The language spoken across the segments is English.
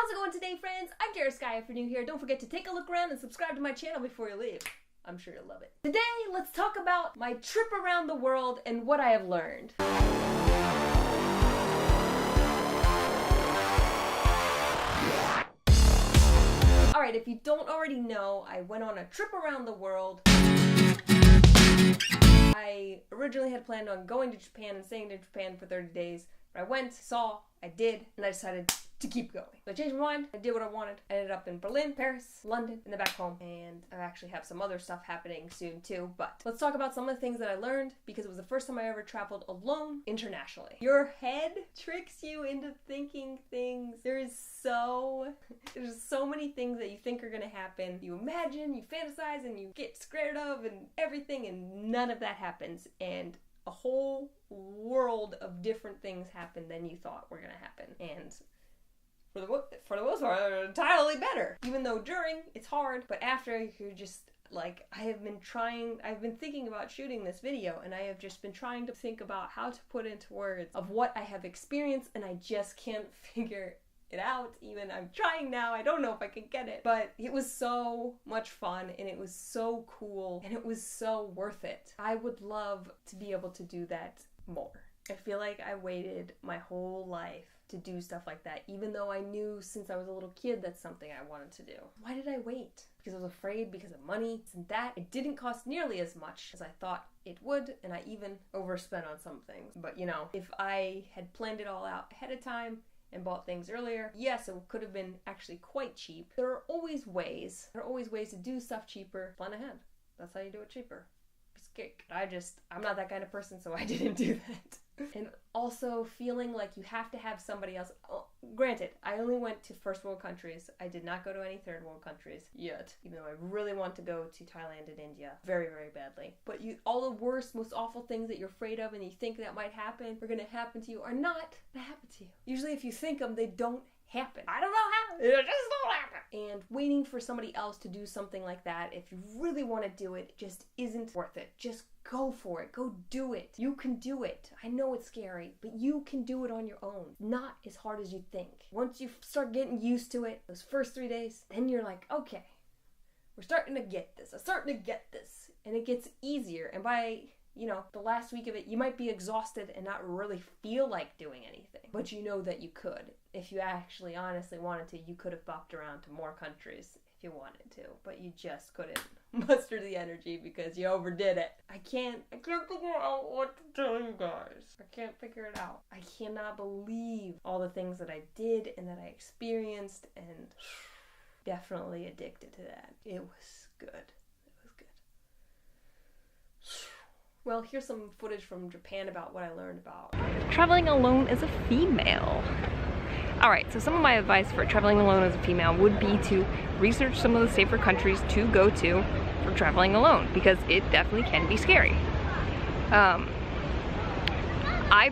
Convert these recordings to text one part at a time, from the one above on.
How's it going today, friends? I'm Jera if you're new here. Don't forget to take a look around and subscribe to my channel before you leave. I'm sure you'll love it. Today, let's talk about my trip around the world and what I have learned. Alright, if you don't already know, I went on a trip around the world. I originally had planned on going to Japan and staying in Japan for 30 days. But I went, saw, I did, and I decided to keep going. So I changed my mind, I did what I wanted. I ended up in Berlin, Paris, London, and then back home. And I actually have some other stuff happening soon too. But let's talk about some of the things that I learned because it was the first time I ever traveled alone internationally. Your head tricks you into thinking things. There's so many things that you think are gonna happen. You imagine, you fantasize, and you get scared of and everything, and none of that happens. And a whole world of different things happen than you thought were gonna happen. And for the most part, they're entirely better. Even though during, it's hard, but after, you're just like, I've been thinking about shooting this video, and I have just been trying to think about how to put into words of what I have experienced, and I just can't figure it out. Even I'm trying now, I don't know if I can get it, but it was so much fun, and it was so cool, and it was so worth it. I would love to be able to do that more. I feel like I waited my whole life to do stuff like that, even though I knew since I was a little kid that's something I wanted to do. Why did I wait? Because I was afraid, because of money, and that it didn't cost nearly as much as I thought it would, and I even overspent on some things. But you know, if I had planned it all out ahead of time and bought things earlier, yes, it could have been actually quite cheap. There are always ways to do stuff cheaper. Plan ahead. That's how you do it cheaper. Piece of cake. I'm not that kind of person, so I didn't do that. And also feeling like you have to have somebody else. Oh, granted, I only went to first world countries. I did not go to any third world countries yet, even though I really want to go to Thailand and India very, very badly. But all the worst, most awful things that you're afraid of and you think that might happen are going to happen to you are not going to happen to you. Usually if you think them, they don't happen. I don't know how. It just don't happen. And waiting for somebody else to do something like that, if you really want to do it, just isn't worth it. Just go for it. Go do it. You can do it. I know it's scary, but you can do it on your own. Not as hard as you think. Once you start getting used to it, those first 3 days, then you're like, okay, we're starting to get this. I'm starting to get this. And it gets easier. And by the last week of it, you might be exhausted and not really feel like doing anything. But you know that you could. If you actually honestly wanted to, you could have bopped around to more countries if you wanted to. But you just couldn't muster the energy because you overdid it. I can't figure out what to tell you guys. I can't figure it out. I cannot believe all the things that I did and that I experienced, and definitely addicted to that. It was good. Well, here's some footage from Japan about what I learned about traveling alone as a female. Alright, so some of my advice for traveling alone as a female would be to research some of the safer countries to go to for traveling alone, because it definitely can be scary. I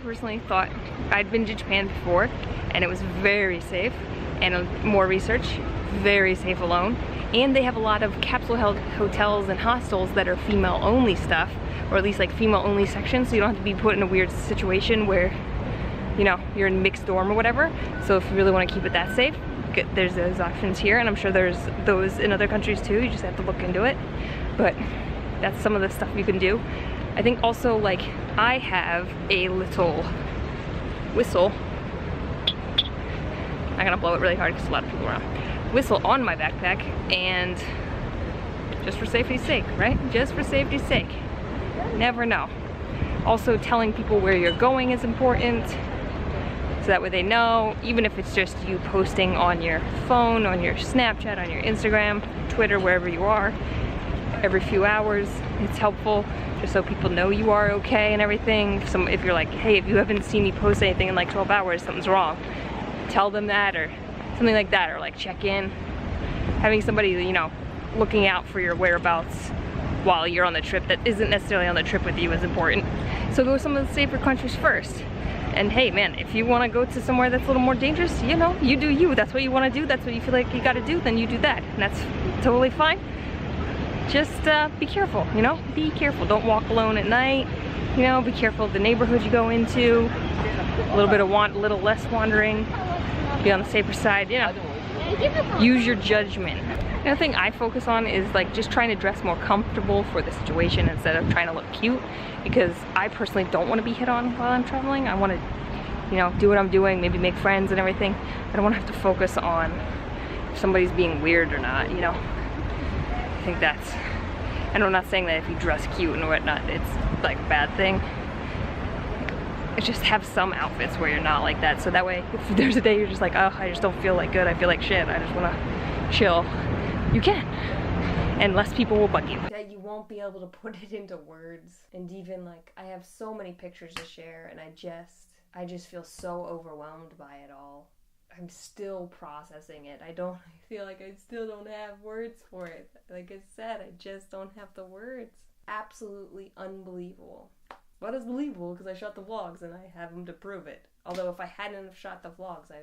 personally thought I'd been to Japan before, and it was very safe, and more research, very safe alone. And they have a lot of capsule hotels and hostels that are female-only stuff, or at least like female-only sections, so you don't have to be put in a weird situation where, you're in mixed dorm or whatever. So if you really want to keep it that safe, there's those options here, and I'm sure there's those in other countries too. You just have to look into it. But that's some of the stuff you can do. I think also, like, I have a little whistle. I'm gonna blow it really hard because a lot of people are around. Whistle on my backpack, and just for safety's sake, right? Just for safety's sake. Never know. Also, telling people where you're going is important, so that way they know, even if it's just you posting on your phone, on your Snapchat, on your Instagram, Twitter, wherever you are, every few hours. It's helpful, just so people know you are okay and everything. If you're like, hey, if you haven't seen me post anything in like 12 hours, something's wrong. Tell them that, or something like that, or like check in. Having somebody, looking out for your whereabouts while you're on the trip that isn't necessarily on the trip with you is important. So go to some of the safer countries first. And hey man, if you want to go to somewhere that's a little more dangerous, you do you. That's what you want to do, that's what you feel like you got to do, then you do that. And that's totally fine. Just be careful, be careful. Don't walk alone at night. Be careful of the neighborhood you go into. A little less wandering. Be on the safer side, use your judgment. The other thing I focus on is like just trying to dress more comfortable for the situation instead of trying to look cute, because I personally don't want to be hit on while I'm traveling. I want to, you know, do what I'm doing, maybe make friends and everything. I don't want to have to focus on if somebody's being weird or not, you know. I think that's, and I'm not saying that if you dress cute and whatnot, it's like a bad thing. Just have some outfits where you're not like that, so that way if there's a day you're just like, oh, I just don't feel like good, I feel like shit, I just want to chill, you can, and less people will bug you. That you won't be able to put it into words. And even like, I have so many pictures to share, and I just feel so overwhelmed by it all. I'm still processing it. I feel like I still don't have words for it. Like I said, I just don't have the words. Absolutely unbelievable. But it's believable because I shot the vlogs and I have them to prove it. Although if I hadn't have shot the vlogs, I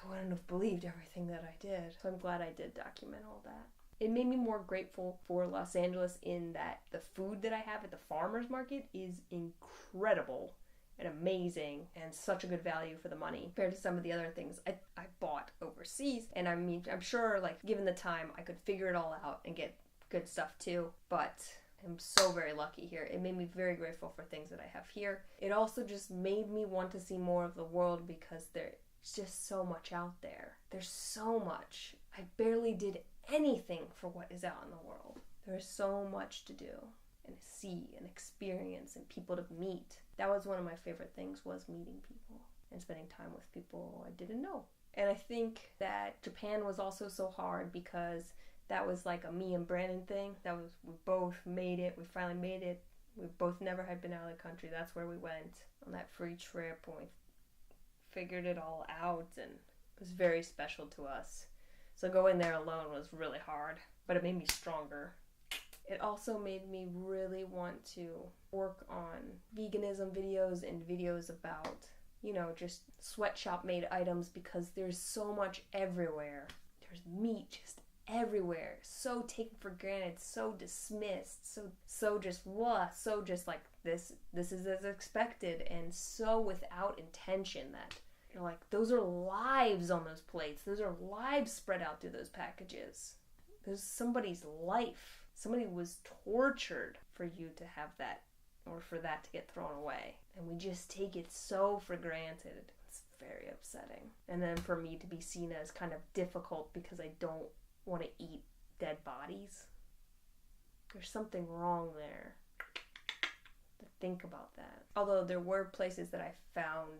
wouldn't have believed everything that I did. So I'm glad I did document all that. It made me more grateful for Los Angeles in that the food that I have at the farmer's market is incredible and amazing and such a good value for the money compared to some of the other things I bought overseas. And I mean, I'm sure like given the time I could figure it all out and get good stuff too, but I'm so very lucky here. It made me very grateful for things that I have here. It also just made me want to see more of the world because there's just so much out there. There's so much. I barely did anything for what is out in the world. There's so much to do and see and experience and people to meet. That was one of my favorite things, was meeting people and spending time with people I didn't know. And I think that Japan was also so hard because that was like a me and Brandon thing. We both made it. We finally made it. We both never had been out of the country. That's where we went on that free trip when we figured it all out, and it was very special to us. So going there alone was really hard, but it made me stronger. It also made me really want to work on veganism videos and videos about, you know, just sweatshop made items, because there's so much everywhere. There's meat just everywhere, so taken for granted, so dismissed, so just like this is as expected, and so without intention that you're like, those are lives on those plates, those are lives spread out through those packages. There's somebody's life. Somebody was tortured for you to have that, or for that to get thrown away, and we just take it so for granted. It's very upsetting. And then for me to be seen as kind of difficult because I don't want to eat dead bodies. There's something wrong there. To think about that. Although there were places that I found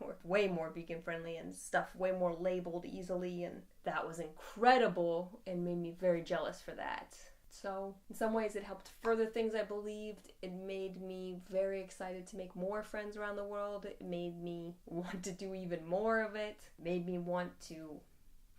were way more vegan friendly and stuff way more labeled easily, and that was incredible and made me very jealous for that. So in some ways it helped further things I believed. It made me very excited to make more friends around the world. It made me want to do even more of it. It made me want to,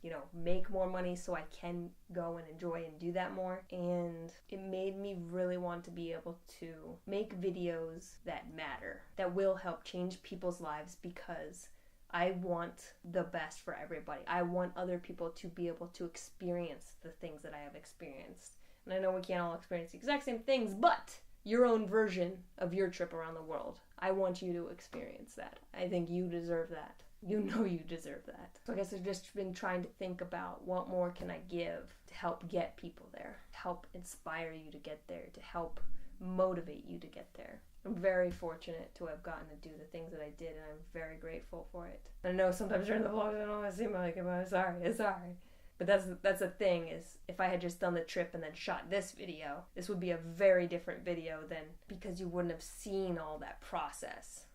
you know, make more money so I can go and enjoy and do that more. And it made me really want to be able to make videos that matter, that will help change people's lives, because I want the best for everybody. I want other people to be able to experience the things that I have experienced. And I know we can't all experience the exact same things, but your own version of your trip around the world. I want you to experience that. I think you deserve that. You know you deserve that. So I guess I've just been trying to think about what more can I give to help get people there, to help inspire you to get there, to help motivate you to get there. I'm very fortunate to have gotten to do the things that I did, and I'm very grateful for it. I know sometimes during the vlogs I don't want to seem like it, but I'm sorry. But that's the thing, is if I had just done the trip and then shot this video, this would be a very different video than, because you wouldn't have seen all that process.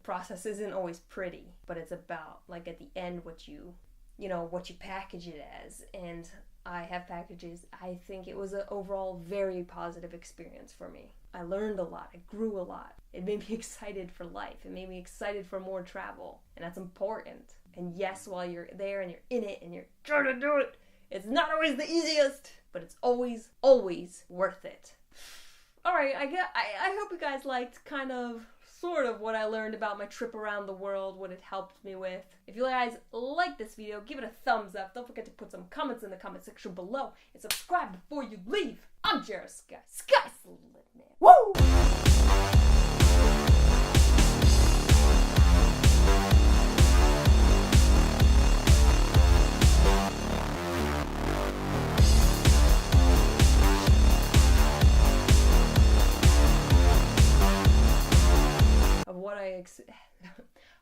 Process isn't always pretty, but it's about, like, at the end, what you package it as. And I have packages. I think it was an overall very positive experience for me. I learned a lot. I grew a lot. It made me excited for life. It made me excited for more travel. And that's important. And yes, while you're there and you're in it and you're trying to do it, it's not always the easiest, but it's always, always worth it. Alright, I hope you guys liked sort of what I learned about my trip around the world, what it helped me with. If you guys like this video, give it a thumbs up. Don't forget to put some comments in the comment section below, and subscribe before you leave. I'm Jera Sky. Sky's the limit, man. Woo! my